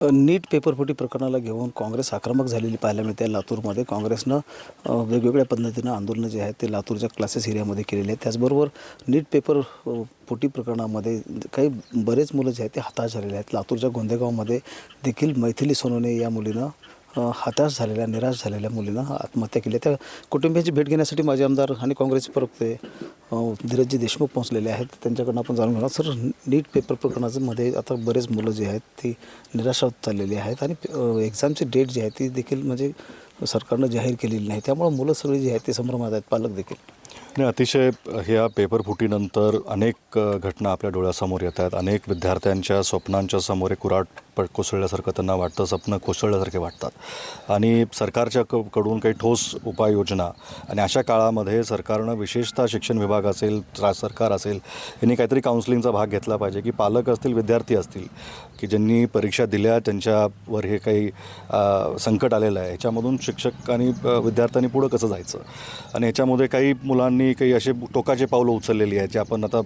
नीट पेपरफुटी प्रकरणाला घेऊन काँग्रेस आक्रमक झालेली पाहायला मिळते. लातूरमध्ये काँग्रेसनं वेगवेगळ्या पद्धतीनं आंदोलनं जे आहेत ते लातूरच्या क्लासेस एरियामध्ये केलेले आहेत. त्याचबरोबर नीट पेपर फुटी प्रकरणामध्ये काही बरेच मुलं जे आहेत ते हताश झालेले आहेत. लातूरच्या गोंदेगावमध्ये देखील मैथिली सोनवणे या मुलीनं हताश झालेल्या, निराश झालेल्या मुलीनं आत्महत्या केली. त्या कुटुंबियांची भेट घेण्यासाठी माजी आमदार आणि काँग्रेसचे प्रवक्ते धीरजजी देशमुख पोहोचलेले आहेत. त्यांच्याकडून आपण जाणून घेणार. सर, नीट पेपर प्रकरणामध्ये आता बरेच मुलं जे आहेत ती निराशा होत चाललेली आहेत आणि एक्झामची डेट जी आहे ती देखील म्हणजे सरकारनं जाहीर केलेली नाही. त्यामुळे मुलं सगळी जी आहेत ते संभ्रमात आहेत, पालक देखील. नाही, अतिशय ह्या पेपर फुटीनंतर अनेक घटना आपल्या डोळ्यासमोर येत आहेत. अनेक विद्यार्थ्यांच्या स्वप्नांच्या समोर एक कुऱ्हाड कोसळल्यासारखं त्यांना वाटतं, स्वप्न कोसळल्यासारखे वाटतात आणि सरकारच्या कडून काही ठोस उपाययोजना आणि अशा काळामध्ये सरकारनं विशेषतः शिक्षण विभाग असेल, सरकार असेल, यांनी काहीतरी काउन्सिलिंगचा भाग घेतला पाहिजे की पालक असतील, विद्यार्थी असतील की ज्यांनी परीक्षा दिल्या, त्यांच्यावर हे काही संकट आलेलं आहे, ह्याच्यामधून शिक्षक आणि विद्यार्थ्यांनी पुढं कसं जायचं. आणि ह्याच्यामध्ये काही मुलांनी काही असे टोकाचे पावलं उचललेली आहेत जे आपण आता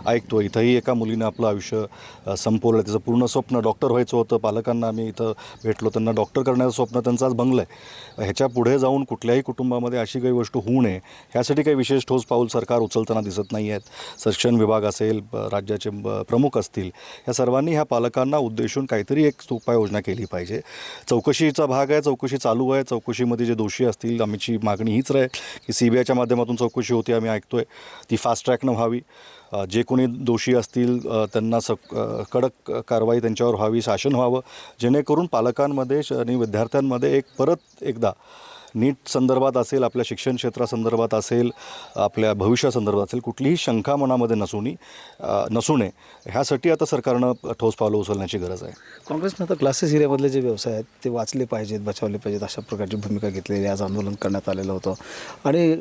ऐकतो. इथंही एका मुलीनं आपलं आयुष्य संपवलं. त्याचं पूर्ण स्वप्न डॉक्टर व्हायचं होतं. पालकांना आम्ही इथं भेटलो, त्यांना डॉक्टर करण्याचं स्वप्न त्यांचं आज भंगलं आहे. ह्याच्या पुढे जाऊन कुठल्याही कुटुंबामध्ये अशी काही गोष्ट होऊ नये ह्यासाठी काही विशेष ठोस पाऊल सरकार उचलताना दिसत नाही आहेत. शिक्षण विभाग असेल, राज्याचे प्रमुख असतील, ह्या सर्वांनी ह्या पालकांना उद्देशून काहीतरी एक उपाययोजना केली पाहिजे. चौकशीचा भाग आहे, चौकशी चालू आहे. चौकशीमध्ये जे दोषी असतील, आमची मागणी हीच आहे की CBIच्या माध्यमातून चौकशी होती, आम्ही ऐकतोय ती फास्ट ट्रॅकनं व्हावी. जे कोणी दोषी असतील त्यांना कडक कारवाई त्यांच्यावर व्हावी, शासन व्हावं, जेणेकरून पालकांमध्ये आणि विद्यार्थ्यांमध्ये परत एकदा नीट संदर्भात असेल, आपल्या शिक्षण क्षेत्रासंदर्भात असेल, आपल्या भविष्यासंदर्भात असेल, कुठलीही शंका मनामध्ये नसू नये ह्यासाठी आता सरकारनं ठोस पावलं उचलण्याची गरज आहे. काँग्रेसनं आता क्लासेस एरियामधले जे व्यवसाय आहेत ते वाचले पाहिजेत, बचावले पाहिजेत, अशा प्रकारची भूमिका घेतलेली. आज आंदोलन करण्यात आलेलं होतं आणि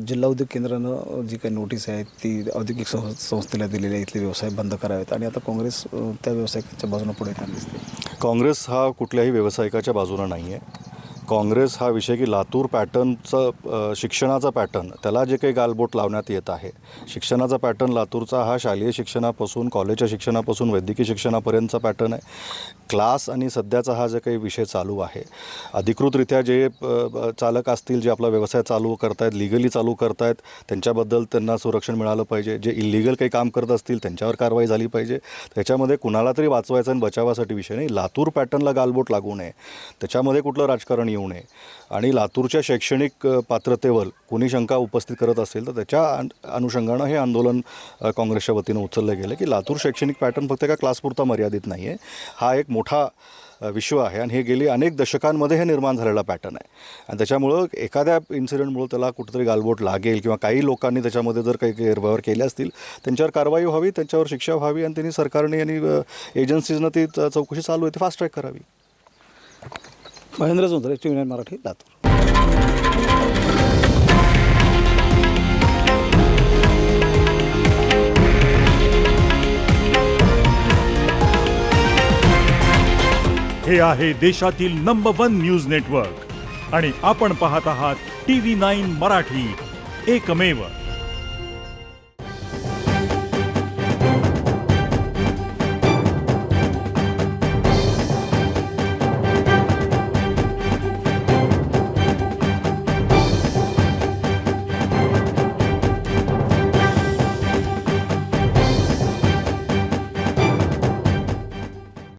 जिल्हा उद्योग केंद्रानं जी काही नोटीस आहे ती औद्योगिक संस्थेला दिलेल्या इथले व्यवसाय बंद करावेत आणि आता काँग्रेस त्या व्यावसायिकाच्या बाजूनं पुढे येताना दिसते. काँग्रेस हा कुठल्याही व्यावसायिकाच्या बाजूनं नाही आहे. काँग्रेस हा विषय की लातूर पॅटर्नचं शिक्षणाचा पॅटर्न, त्याला जे काही गालबोट लावण्यात येत आहे, शिक्षणाचा पॅटर्न लातूरचा हा शालेय शिक्षणापासून, कॉलेजच्या शिक्षणापासून वैद्यकीय शिक्षणापर्यंतचा पॅटर्न आहे. क्लास आणि सध्याचा हा जे काही विषय चालू आहे, अधिकृतरित्या जे चालक असतील, जे आपला व्यवसाय चालू करतायत, लिगली चालू करतायत, त्यांच्याबद्दल त्यांना संरक्षण मिळालं पाहिजे. जे इलिगल काही काम करत असतील त्यांच्यावर कारवाई झाली पाहिजे. त्याच्यामध्ये कुणाला तरी वाचवायचा आणि बचावासाठी विषय नाही. लातूर पॅटर्नला गालबोट लागू नये, त्याच्यामध्ये कुठलं राजकारण येऊ नये आणि लातूरच्या शैक्षणिक पात्रतेवर कोणी शंका उपस्थित करत असेल तर त्याच्या अनुषंगानं हे आंदोलन काँग्रेसच्या वतीनं उचललं गेलं की लातूर शैक्षणिक पॅटर्न फक्त एका क्लासपुरता मर्यादित नाही आहे. हा एक मोठा विश्व आहे आणि हे गेली अनेक दशकांमध्ये हे निर्माण झालेला पॅटर्न आहे आणि त्याच्यामुळं एखाद्या इन्सिडेंटमुळं त्याला कुठंतरी गालबोट लागेल किंवा काही लोकांनी त्याच्यामध्ये जर काही गैरव्यवहार केले असतील त्यांच्यावर कारवाई व्हावी, त्यांच्यावर शिक्षा व्हावी आणि त्यांनी सरकारने आणि एजन्सीजनं ती चौकशी चालू आहे ती फास्ट ट्रॅक करावी. महेंद्र जोंधळे, TV9 मराठी, लातूर. हे आहे देशातील नंबर 1 न्यूज नेटवर्क आणि आपण पाहत आहात TV9 मराठी, एकमेव.